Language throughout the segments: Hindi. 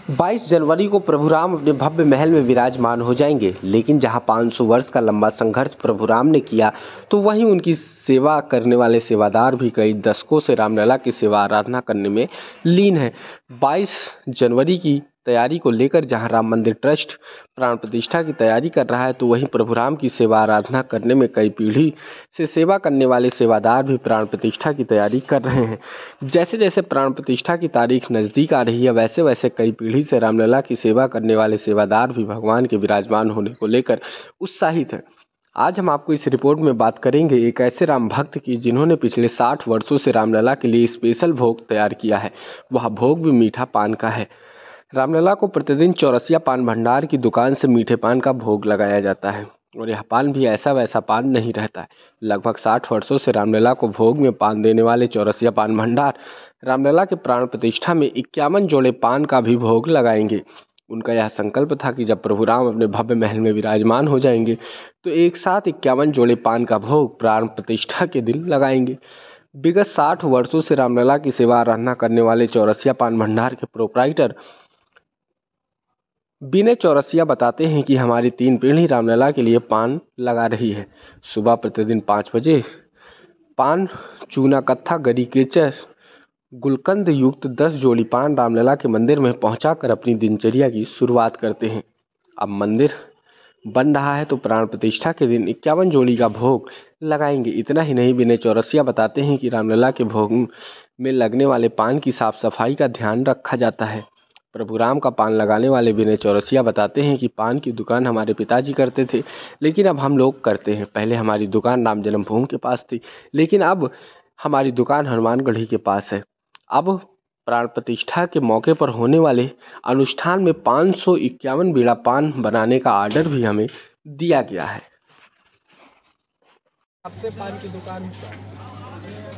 22 जनवरी को प्रभु राम अपने भव्य महल में विराजमान हो जाएंगे। लेकिन जहां 500 वर्ष का लंबा संघर्ष प्रभु राम ने किया, तो वहीं उनकी सेवा करने वाले सेवादार भी कई दशकों से रामलला की सेवा आराधना करने में लीन हैं। 22 जनवरी की तैयारी को लेकर जहां राम मंदिर ट्रस्ट प्राण प्रतिष्ठा की तैयारी कर रहा है, तो वहीं प्रभु राम की सेवा आराधना करने में कई पीढ़ी से सेवा करने वाले सेवादार भी प्राण प्रतिष्ठा की तैयारी कर रहे हैं। जैसे जैसे प्राण प्रतिष्ठा की तारीख नज़दीक आ रही है, वैसे वैसे कई पीढ़ी से रामलला की सेवा करने वाले सेवादार भी भगवान के विराजमान होने को लेकर उत्साहित हैं। आज हम आपको इस रिपोर्ट में बात करेंगे एक ऐसे राम भक्त की जिन्होंने पिछले 60 वर्षों से रामलला के लिए स्पेशल भोग तैयार किया है। वह भोग भी मीठा पान का है। रामलला को प्रतिदिन चौरसिया पान भंडार की दुकान से मीठे पान का भोग लगाया जाता है और यह पान भी ऐसा वैसा पान नहीं रहता है। लगभग 60 वर्षों से रामलला को भोग में पान देने वाले चौरसिया पान भंडार रामलला के प्राण प्रतिष्ठा में 51 जोड़े पान का भी भोग लगाएंगे। उनका यह संकल्प था कि जब प्रभु राम अपने भव्य महल में विराजमान हो जाएंगे, तो एक साथ 51 जोड़े पान का भोग प्राण प्रतिष्ठा के दिन लगाएंगे। विगत 60 वर्षों से रामलला की सेवा आराधना करने वाले चौरसिया पान भंडार के प्रोप्राइटर विनय चौरसिया बताते हैं कि हमारी 3 पीढ़ी रामलला के लिए पान लगा रही है। सुबह प्रतिदिन 5 बजे पान, चूना कत्था, गरी केचर, गुलकंद युक्त 10 जोड़ी पान रामलला के मंदिर में पहुंचाकर अपनी दिनचर्या की शुरुआत करते हैं। अब मंदिर बन रहा है तो प्राण प्रतिष्ठा के दिन 51 जोड़ी का भोग लगाएंगे। इतना ही नहीं, विनय चौरसिया बताते हैं कि रामलला के भोग में लगने वाले पान की साफ सफाई का ध्यान रखा जाता है। प्रभु राम का पान लगाने वाले विनय चौरसिया बताते हैं कि पान की दुकान हमारे पिताजी करते थे, लेकिन अब हम लोग करते हैं। पहले हमारी दुकान राम जन्मभूमि के पास थी, लेकिन अब हमारी दुकान हनुमानगढ़ी के पास है। अब प्राण प्रतिष्ठा के मौके पर होने वाले अनुष्ठान में 551 बीड़ा पान बनाने का ऑर्डर भी हमें दिया गया है। आपसे पान की दुकान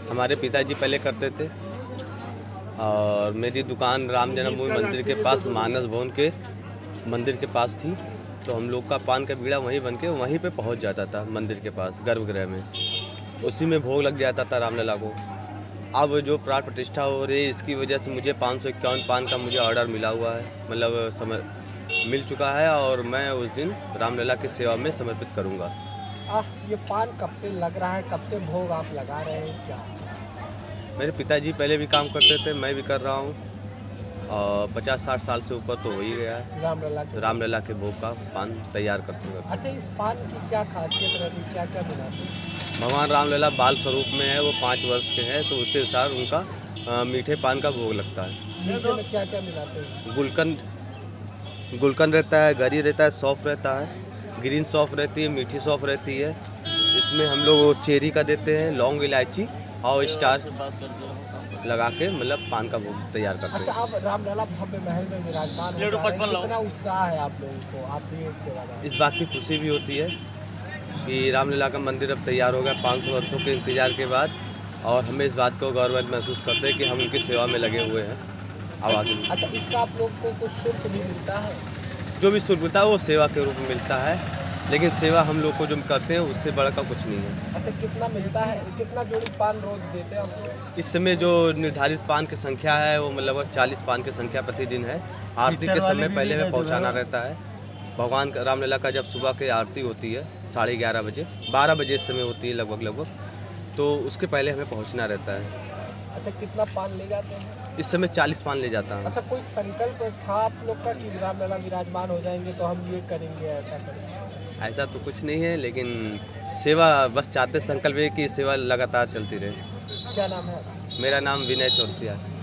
हमारे पिताजी पहले करते थे और मेरी दुकान राम जन्मभूमि मंदिर के पास, मानस भवन के मंदिर के पास थी। तो हम लोग का पान का बीड़ा वहीं बन के वहीं पे पहुंच जाता था मंदिर के पास गर्भगृह में, उसी में भोग लग जाता था रामलला को। अब जो प्राण प्रतिष्ठा हो रही है, इसकी वजह से मुझे 551 पान का मुझे ऑर्डर मिला हुआ है, मतलब समय मिल चुका है और मैं उस दिन रामलला की सेवा में समर्पित करूँगा। ये पान कब से लग रहा है, कब से भोग आप लगा रहे हैं क्या? मेरे पिताजी पहले भी काम करते थे, मैं भी कर रहा हूँ और 50-60 साल से ऊपर तो हो ही गया है। रामलला के भोग का पान तैयार करते हैं। अच्छा, इस पान की क्या खासियत रहती है, क्या क्या मिलाते हैं? भगवान रामलला बाल स्वरूप में है, वो 5 वर्ष के हैं, तो उससे अनुसार उनका मीठे पान का भोग लगता है। मीठे में क्या क्या मिलाते हैं? गुलकंद रहता है, गरी रहता है, सौंफ रहता है, ग्रीन सौंफ रहती है, मीठी सौंफ रहती है। इसमें हम लोग चेरी का देते हैं, लौंग, इलायची और स्टार लगा के मतलब पान का भोग तैयार करते हैं। अच्छा, आप रामलला भव्य महल में विराजमान हो रहे हैं, कितना उत्साह है आप लोगों को? आप भी एक सेवादार। इस बात की खुशी भी होती है कि रामलला का मंदिर अब तैयार हो गया 500 वर्षों के इंतजार के बाद, और हमें इस बात को गौरव महसूस करते हैं कि हम उनकी सेवा में लगे हुए हैं। आवाज़। अच्छा, इसका आप लोग को कुछ शुल्क भी मिलता है? जो भी शुल्क मिलता है वो सेवा के रूप में मिलता है, लेकिन सेवा हम लोग को जो करते हैं उससे बड़ा का कुछ नहीं है। अच्छा, कितना मिलता है, कितना जोड़ी पान रोज देते हैं आप? इस समय जो निर्धारित पान की संख्या है वो मतलब 40 पान की संख्या प्रतिदिन है। आरती के समय पहले में पहुंचाना रहता है। भगवान रामलला का जब सुबह की आरती होती है 11:30 बजे, 12 बजे इस समय होती है लगभग, तो उसके पहले हमें पहुँचना रहता है। अच्छा, कितना पान ले जाते हैं? इस समय 40 पान ले जाता है। अच्छा, कोई संकल्प था आप लोग का कि रामलला विराजमान हो जाएंगे तो हम ये करेंगे, ऐसा करेंगे? ऐसा तो कुछ नहीं है, लेकिन सेवा बस चाहते, संकल्प है कि सेवा लगातार चलती रहे। क्या नाम है? मेरा नाम विनय चौरसिया है।